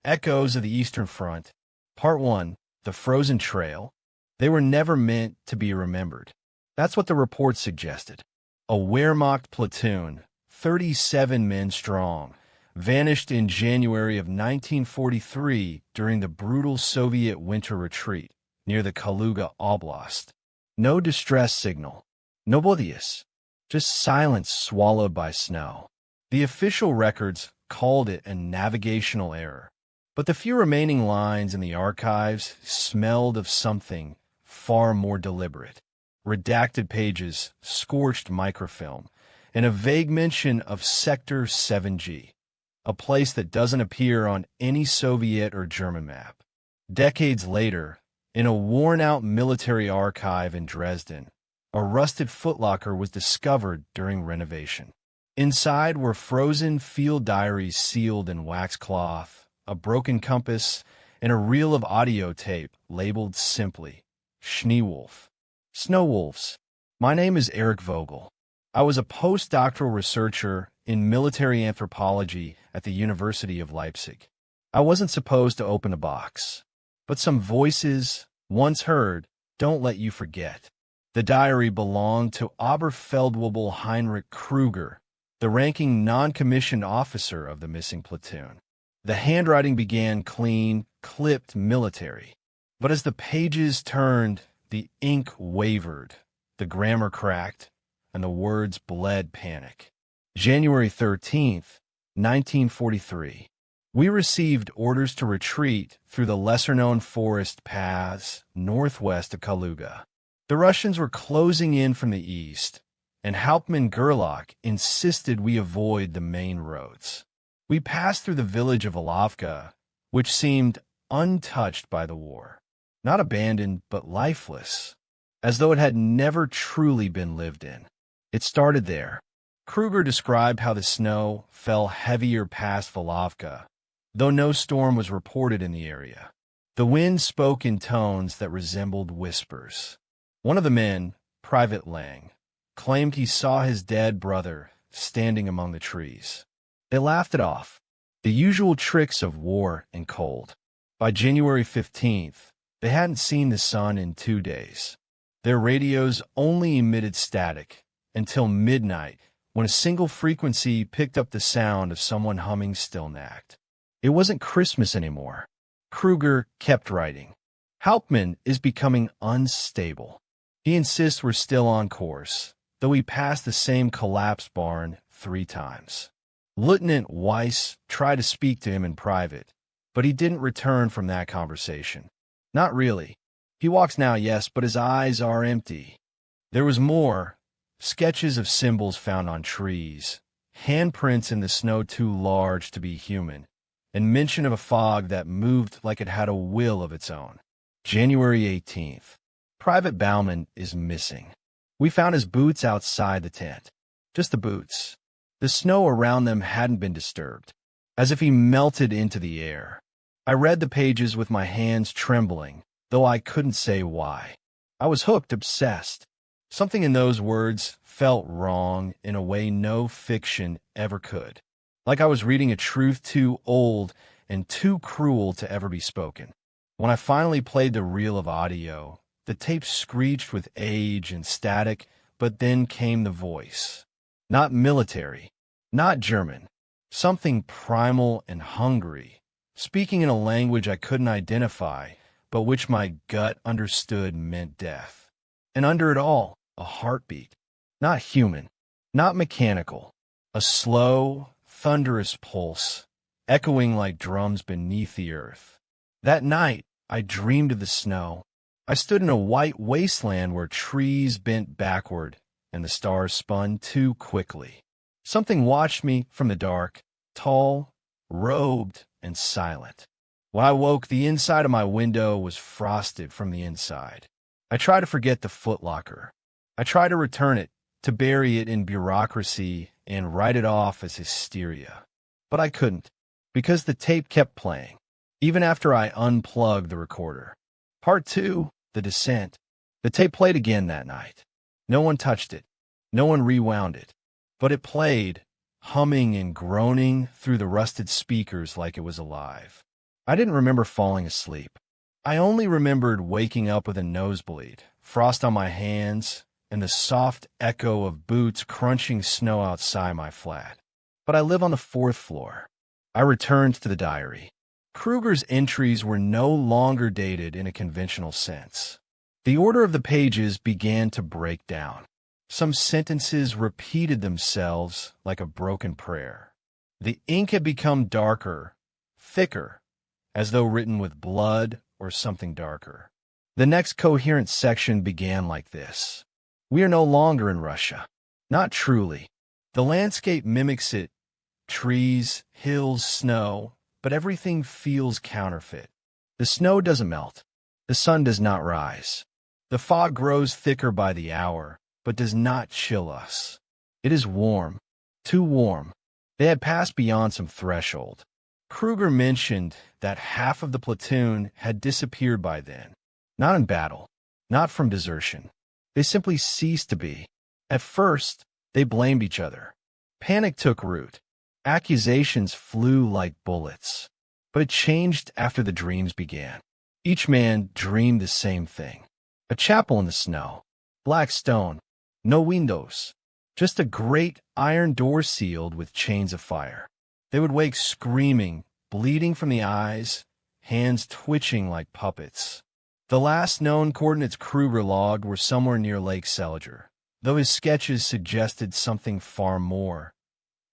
Echoes of the Eastern Front. Part 1. The Frozen Trail. They were never meant to be remembered. That's what the report suggested. A Wehrmacht platoon, 37 men strong, vanished in January of 1943 during the brutal Soviet winter retreat near the Kaluga Oblast. No distress signal. No oblivious. Just silence swallowed by snow. The official records called it a navigational error, but the few remaining lines in the archives smelled of something far more deliberate. Redacted pages, scorched microfilm, and a vague mention of Sector 7G, a place that doesn't appear on any Soviet or German map. Decades later, in a worn-out military archive in Dresden, a rusted footlocker was discovered during renovation. Inside were frozen field diaries sealed in wax cloth, a broken compass, and a reel of audio tape labeled simply, Schneewolf. Snow Wolves. My name is Eric Vogel. I was a postdoctoral researcher in military anthropology at the University of Leipzig. I wasn't supposed to open a box, but some voices, once heard, don't let you forget. The diary belonged to Oberfeldwebel Heinrich Kruger, the ranking non-commissioned officer of the missing platoon. The handwriting began clean, clipped military. But as the pages turned, the ink wavered, the grammar cracked, and the words bled panic. January 13th, 1943. We received orders to retreat through the lesser-known forest paths northwest of Kaluga. The Russians were closing in from the east, and Hauptmann Gerlach insisted we avoid the main roads. We passed through the village of Alavka, which seemed untouched by the war. Not abandoned, but lifeless, as though it had never truly been lived in. It started there. Kruger described how the snow fell heavier past Valovka, though no storm was reported in the area. The wind spoke in tones that resembled whispers. One of the men, Private Lang, claimed he saw his dead brother standing among the trees. They laughed it off, the usual tricks of war and cold. By January 15th, they hadn't seen the sun in 2 days. Their radios only emitted static until midnight, when a single frequency picked up the sound of someone humming Stillnacht. It wasn't Christmas anymore. Kruger kept writing. Hauptmann is becoming unstable. He insists we're still on course, though we passed the same collapsed barn 3 times. Lieutenant Weiss tried to speak to him in private, but he didn't return from that conversation. Not really. He walks now, yes, but his eyes are empty. There was more. Sketches of symbols found on trees, handprints in the snow too large to be human, and mention of a fog that moved like it had a will of its own. January 18th. Private Baumann is missing. We found his boots outside the tent. Just the boots. The snow around them hadn't been disturbed, as if he melted into the air. I read the pages with my hands trembling, though I couldn't say why. I was hooked, obsessed. Something in those words felt wrong in a way no fiction ever could, like I was reading a truth too old and too cruel to ever be spoken. When I finally played the reel of audio, the tape screeched with age and static, but then came the voice. Not military, not German, something primal and hungry, speaking in a language I couldn't identify, but which my gut understood meant death. And under it all, a heartbeat. Not human, not mechanical. A slow, thunderous pulse, echoing like drums beneath the earth. That night, I dreamed of the snow. I stood in a white wasteland where trees bent backward and the stars spun too quickly. Something watched me from the dark, tall, robed, and silent. When I woke, the inside of my window was frosted from the inside. I tried to forget the footlocker. I tried to return it, to bury it in bureaucracy and write it off as hysteria. But I couldn't, because the tape kept playing, even after I unplugged the recorder. Part 2, The Descent. The tape played again that night. No one touched it. No one rewound it. But it played, humming and groaning through the rusted speakers like it was alive. I didn't remember falling asleep. I only remembered waking up with a nosebleed, frost on my hands, and the soft echo of boots crunching snow outside my flat. But I live on the 4th floor. I returned to the diary. Kruger's entries were no longer dated in a conventional sense. The order of the pages began to break down. Some sentences repeated themselves like a broken prayer. The ink had become darker, thicker, as though written with blood or something darker. The next coherent section began like this. We are no longer in Russia. Not truly. The landscape mimics it. Trees, hills, snow, but everything feels counterfeit. The snow doesn't melt. The sun does not rise. The fog grows thicker by the hour, but does not chill us. It is warm, too warm. They had passed beyond some threshold. Kruger mentioned that half of the platoon had disappeared by then. Not in battle, not from desertion. They simply ceased to be. At first, they blamed each other. Panic took root. Accusations flew like bullets. But it changed after the dreams began. Each man dreamed the same thing. A chapel in the snow. Black stone. No windows. Just a great iron door sealed with chains of fire. They would wake screaming, bleeding from the eyes, hands twitching like puppets. The last known coordinates Kruger logged were somewhere near Lake Seliger, though his sketches suggested something far more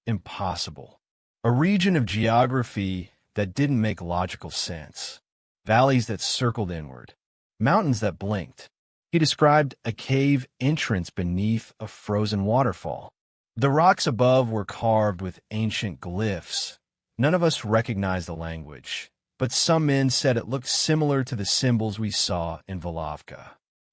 impossible. A region of geography that didn't make logical sense. Valleys that circled inward. Mountains that blinked. He described a cave entrance beneath a frozen waterfall. The rocks above were carved with ancient glyphs. None of us recognized the language, but some men said it looked similar to the symbols we saw in Volovka.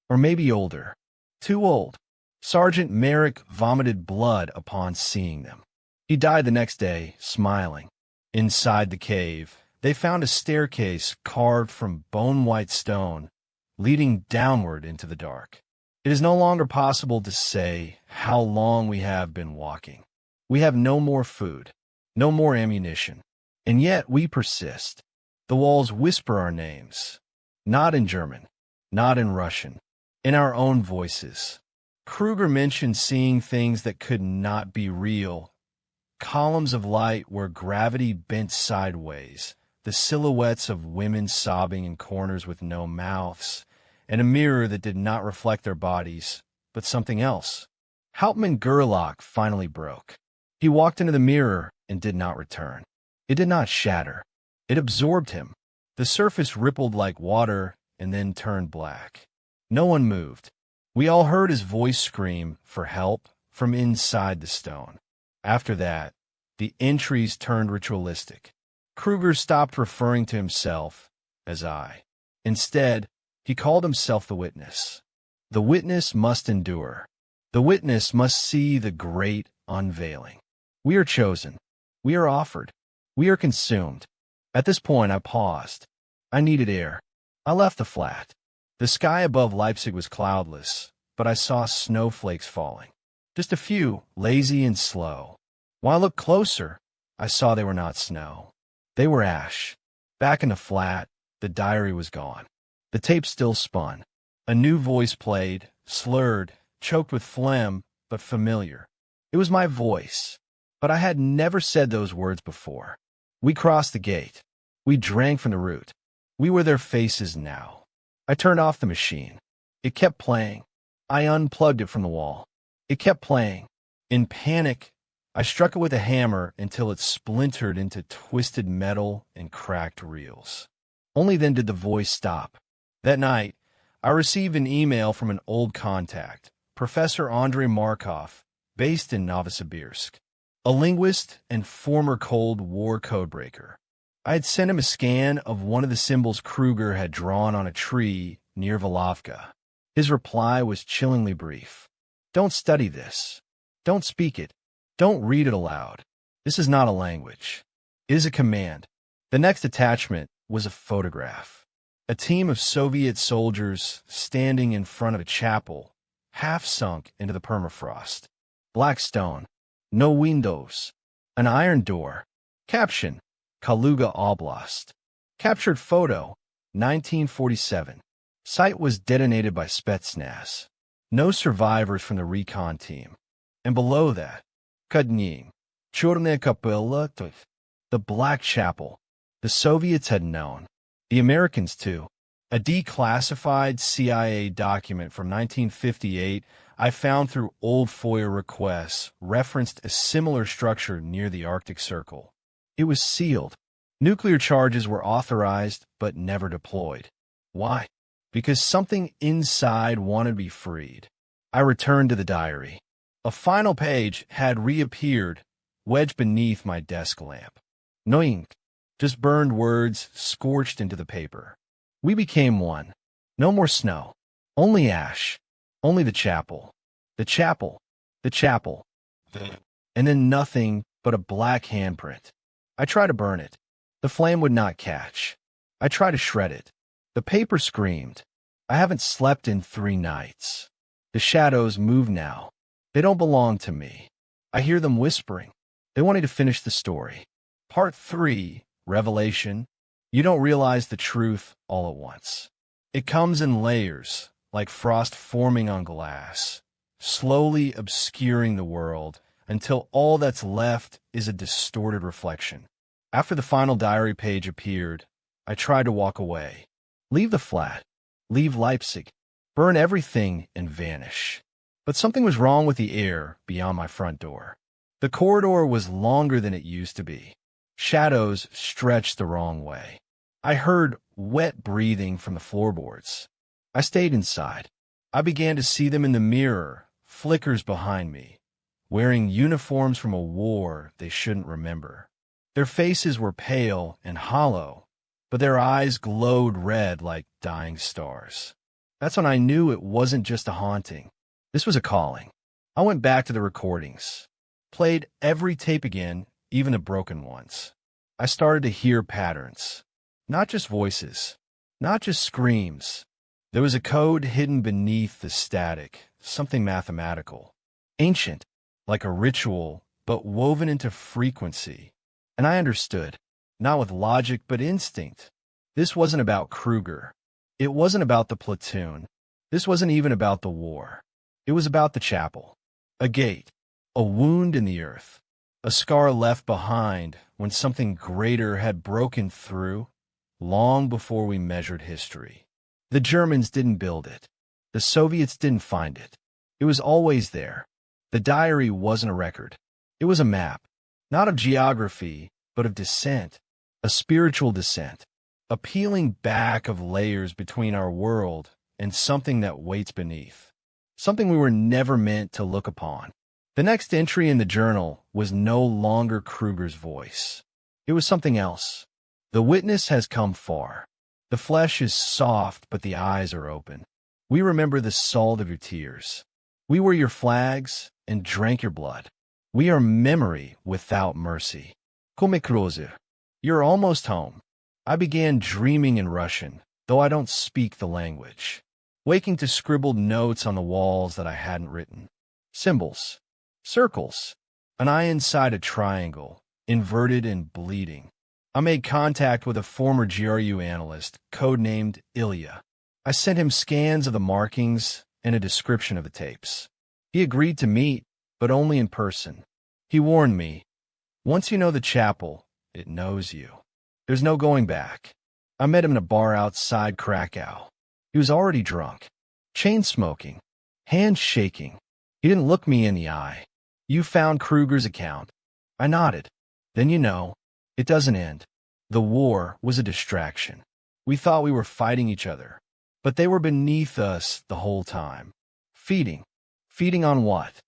Or maybe older. Too old. Sergeant Merrick vomited blood upon seeing them. He died the next day, smiling. Inside the cave, they found a staircase carved from bone-white stone, leading downward into the dark. It is no longer possible to say how long we have been walking. We have no more food, no more ammunition, and yet we persist. The walls whisper our names, not in German, not in Russian, in our own voices. Kruger mentioned seeing things that could not be real. Columns of light where gravity bent sideways, the silhouettes of women sobbing in corners with no mouths, and a mirror that did not reflect their bodies, but something else. Hauptmann Gerlach finally broke. He walked into the mirror and did not return. It did not shatter. It absorbed him. The surface rippled like water and then turned black. No one moved. We all heard his voice scream for help from inside the stone. After that, the entries turned ritualistic. Kruger stopped referring to himself as I. Instead, he called himself the witness. The witness must endure. The witness must see the great unveiling. We are chosen. We are offered. We are consumed. At this point, I paused. I needed air. I left the flat. The sky above Leipzig was cloudless, but I saw snowflakes falling. Just a few, lazy and slow. When I looked closer, I saw they were not snow. They were ash. Back in the flat, the diary was gone. The tape still spun. A new voice played, slurred, choked with phlegm, but familiar. It was my voice, but I had never said those words before. We crossed the gate. We drank from the root. We were their faces now. I turned off the machine. It kept playing. I unplugged it from the wall. It kept playing. In panic, I struck it with a hammer until it splintered into twisted metal and cracked reels. Only then did the voice stop. That night, I received an email from an old contact, Professor Andrei Markov, based in Novosibirsk, a linguist and former Cold War codebreaker. I had sent him a scan of one of the symbols Kruger had drawn on a tree near Volovka. His reply was chillingly brief. Don't study this. Don't speak it. Don't read it aloud. This is not a language. It is a command. The next attachment was a photograph. A team of Soviet soldiers standing in front of a chapel, half sunk into the permafrost. Black stone. No windows. An iron door. Caption: Kaluga Oblast. Captured photo, 1947. Site was detonated by Spetsnaz. No survivors from the recon team. And below that, Kudnyim, Chorne Kapella, the Black Chapel. The Soviets had known. The Americans, too. A declassified CIA document from 1958 I found through old FOIA requests referenced a similar structure near the Arctic Circle. It was sealed. Nuclear charges were authorized but never deployed. Why? Because something inside wanted to be freed. I returned to the diary. A final page had reappeared, wedged beneath my desk lamp. No ink, just burned words scorched into the paper. We became one. No more snow. Only ash. Only the chapel. The chapel. The chapel. And then nothing but a black handprint. I tried to burn it. The flame would not catch. I tried to shred it. The paper screamed. I haven't slept in 3 nights. The shadows move now. They don't belong to me. I hear them whispering. They want me to finish the story. Part 3, Revelation. You don't realize the truth all at once. It comes in layers, like frost forming on glass, slowly obscuring the world until all that's left is a distorted reflection. After the final diary page appeared, I tried to walk away. Leave the flat. Leave Leipzig. Burn everything and vanish. But something was wrong with the air beyond my front door. The corridor was longer than it used to be. Shadows stretched the wrong way. I heard wet breathing from the floorboards. I stayed inside. I began to see them in the mirror, flickers behind me, wearing uniforms from a war they shouldn't remember. Their faces were pale and hollow, but their eyes glowed red like dying stars. That's when I knew it wasn't just a haunting. This was a calling. I went back to the recordings, played every tape again, even the broken ones. I started to hear patterns. Not just voices, not just screams. There was a code hidden beneath the static, something mathematical. Ancient, like a ritual, but woven into frequency. And I understood, not with logic but instinct. This wasn't about Kruger. It wasn't about the platoon. This wasn't even about the war. It was about the chapel. A gate, a wound in the earth, a scar left behind when something greater had broken through. Long before we measured history. The Germans didn't build it. The Soviets didn't find it. It was always there. The diary wasn't a record. It was a map, not of geography, but of descent, a spiritual descent, a peeling back of layers between our world and something that waits beneath, something we were never meant to look upon. The next entry in the journal was no longer Kruger's voice. It was something else. The witness has come far. The flesh is soft, but the eyes are open. We remember the salt of your tears. We were your flags and drank your blood. We are memory without mercy. Come Krose. You're almost home. I began dreaming in Russian, though I don't speak the language. Waking to scribbled notes on the walls that I hadn't written. Symbols. Circles. An eye inside a triangle, inverted and bleeding. I made contact with a former GRU analyst, codenamed Ilya. I sent him scans of the markings and a description of the tapes. He agreed to meet, but only in person. He warned me, once you know the chapel, it knows you. There's no going back. I met him in a bar outside Krakow. He was already drunk, chain-smoking, hands shaking. He didn't look me in the eye. You found Kruger's account. I nodded. Then you know. It doesn't end. The war was a distraction. We thought we were fighting each other, but they were beneath us the whole time. Feeding. Feeding on what?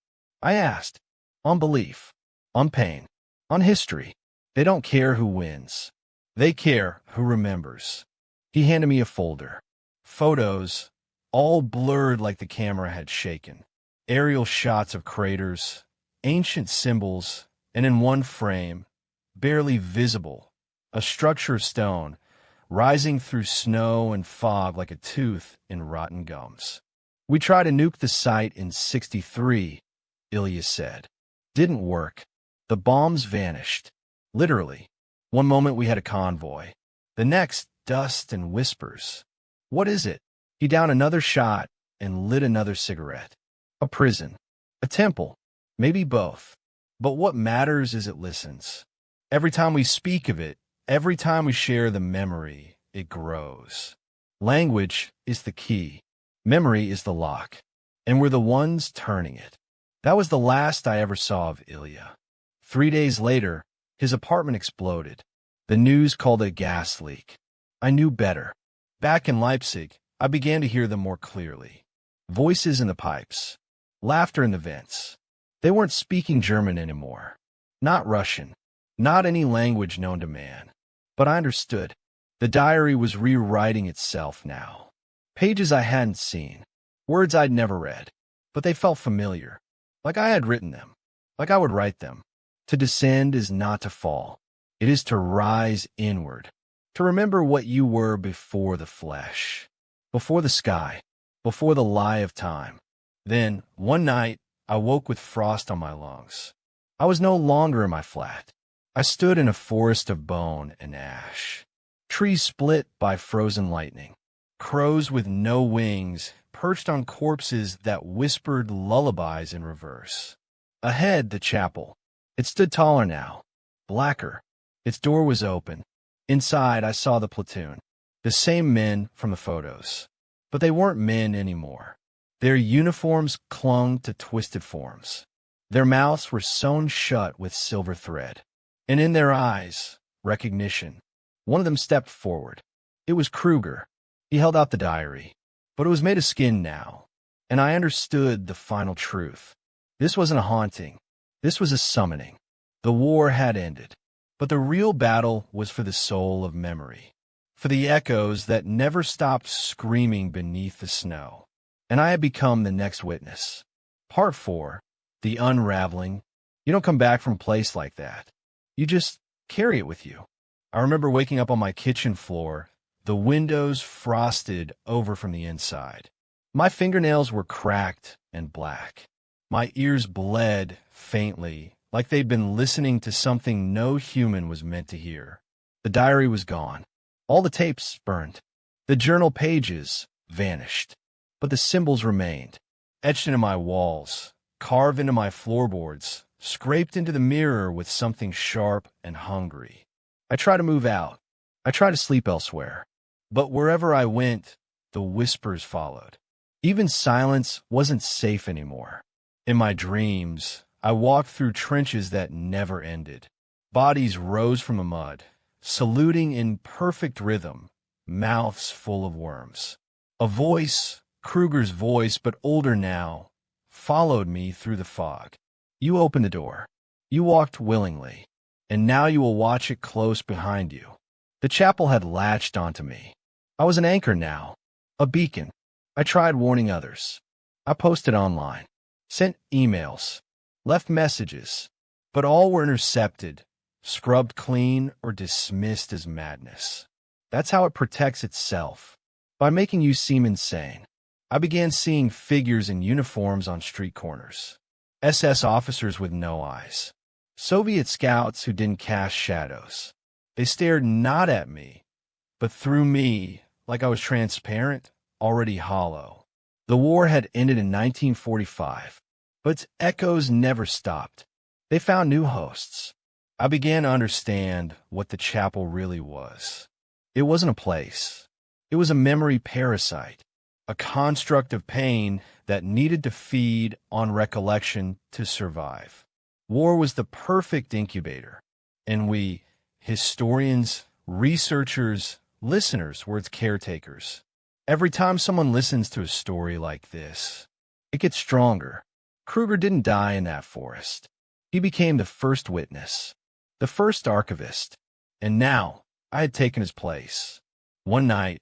I asked. On belief. On pain. On history. They don't care who wins. They care who remembers. He handed me a folder. Photos, all blurred like the camera had shaken. Aerial shots of craters, ancient symbols, and in one frame, barely visible, a structure of stone, rising through snow and fog like a tooth in rotten gums. We tried to nuke the site in '63, Ilya said. Didn't work. The bombs vanished. Literally. One moment we had a convoy. The next, dust and whispers. What is it? He downed another shot and lit another cigarette. A prison. A temple. Maybe both. But what matters is it listens. Every time we speak of it, every time we share the memory, it grows. Language is the key. Memory is the lock. And we're the ones turning it. That was the last I ever saw of Ilya. 3 days later, his apartment exploded. The news called it a gas leak. I knew better. Back in Leipzig, I began to hear them more clearly. Voices in the pipes. Laughter in the vents. They weren't speaking German anymore. Not Russian. Not any language known to man. But I understood. The diary was rewriting itself now. Pages I hadn't seen. Words I'd never read. But they felt familiar. Like I had written them. Like I would write them. To descend is not to fall. It is to rise inward. To remember what you were before the flesh. Before the sky. Before the lie of time. Then, one night, I woke with frost on my lungs. I was no longer in my flat. I stood in a forest of bone and ash. Trees split by frozen lightning. Crows with no wings perched on corpses that whispered lullabies in reverse. Ahead, the chapel. It stood taller now. Blacker. Its door was open. Inside, I saw the platoon. The same men from the photos. But they weren't men anymore. Their uniforms clung to twisted forms. Their mouths were sewn shut with silver thread. And in their eyes, recognition. One of them stepped forward. It was Kruger. He held out the diary. But it was made of skin now. And I understood the final truth. This wasn't a haunting. This was a summoning. The war had ended. But the real battle was for the soul of memory. For the echoes that never stopped screaming beneath the snow. And I had become the next witness. Part 4, the unraveling. You don't come back from a place like that. You just carry it with you. I remember waking up on my kitchen floor, the windows frosted over from the inside. My fingernails were cracked and black. My ears bled faintly, like they'd been listening to something no human was meant to hear. The diary was gone. All the tapes burned. The journal pages vanished. But the symbols remained, etched into my walls, carved into my floorboards, scraped into the mirror with something sharp and hungry. I tried to move out. I tried to sleep elsewhere. But wherever I went, the whispers followed. Even silence wasn't safe anymore. In my dreams, I walked through trenches that never ended. Bodies rose from the mud, saluting in perfect rhythm, mouths full of worms. A voice, Kruger's voice, but older now, followed me through the fog. You opened the door. You walked willingly, and now you will watch it close behind you. The chapel had latched onto me. I was an anchor now, a beacon. I tried warning others. I posted online, sent emails, left messages, but all were intercepted, scrubbed clean, or dismissed as madness. That's how it protects itself, by making you seem insane. I began seeing figures in uniforms on street corners. SS officers with no eyes. Soviet scouts who didn't cast shadows. They stared not at me, but through me, like I was transparent, already hollow. The war had ended in 1945, but its echoes never stopped. They found new hosts. I began to understand what the chapel really was. It wasn't a place. It was a memory parasite. A construct of pain that needed to feed on recollection to survive. War was the perfect incubator, and we, historians, researchers, listeners, were its caretakers. Every time someone listens to a story like this, it gets stronger. Kruger didn't die in that forest. He became the first witness, the first archivist, and now I had taken his place. One night,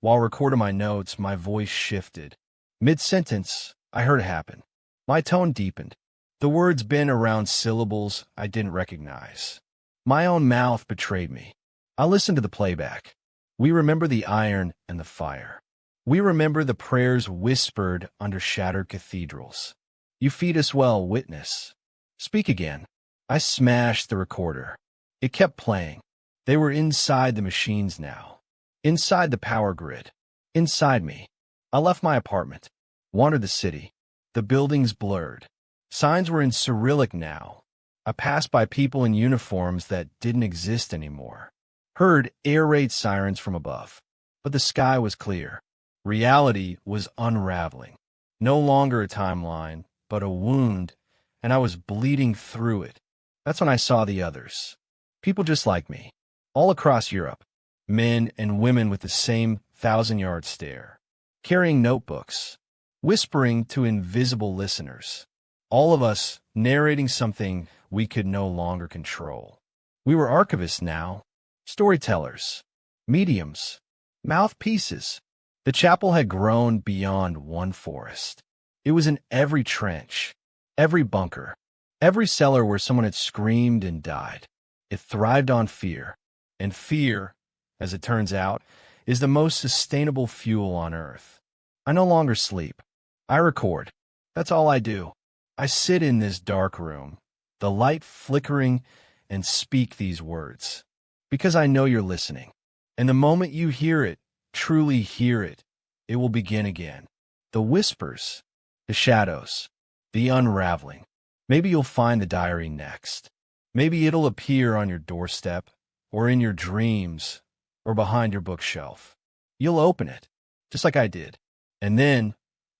while recording my notes, my voice shifted. Mid-sentence, I heard it happen. My tone deepened. The words bent around syllables I didn't recognize. My own mouth betrayed me. I listened to the playback. We remember the iron and the fire. We remember the prayers whispered under shattered cathedrals. You feed us well, witness. Speak again. I smashed the recorder. It kept playing. They were inside the machines now. Inside the power grid. Inside me. I left my apartment. Wandered the city. The buildings blurred. Signs were in Cyrillic now. I passed by people in uniforms that didn't exist anymore. Heard air raid sirens from above. But the sky was clear. Reality was unraveling. No longer a timeline, but a wound, and I was bleeding through it. That's when I saw the others. People just like me. All across Europe. Men and women with the same 1,000-yard stare. Carrying notebooks. Whispering to invisible listeners. All of us narrating something we could no longer control. We were archivists now. Storytellers. Mediums. Mouthpieces. The chapel had grown beyond one forest. It was in every trench, every bunker, every cellar where someone had screamed and died. It thrived on fear. And fear, as it turns out, is the most sustainable fuel on Earth. I no longer sleep. I record. That's all I do. I sit in this dark room, the light flickering, and speak these words. Because I know you're listening. And the moment you hear it, truly hear it, it will begin again. The whispers, the shadows, the unraveling. Maybe you'll find the diary next. Maybe it'll appear on your doorstep, or in your dreams, or behind your bookshelf. You'll open it, just like I did. And then,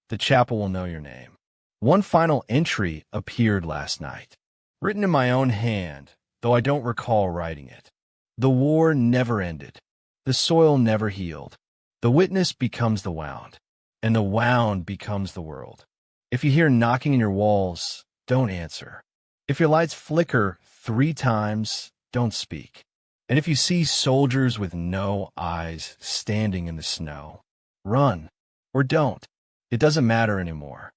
the chapel will know your name. One final entry appeared last night, written in my own hand, though I don't recall writing it. The war never ended. The soil never healed. The witness becomes the wound, and the wound becomes the world. If you hear knocking in your walls, don't answer. If your lights flicker 3 times, don't speak. And if you see soldiers with no eyes standing in the snow, run, or don't. It doesn't matter anymore.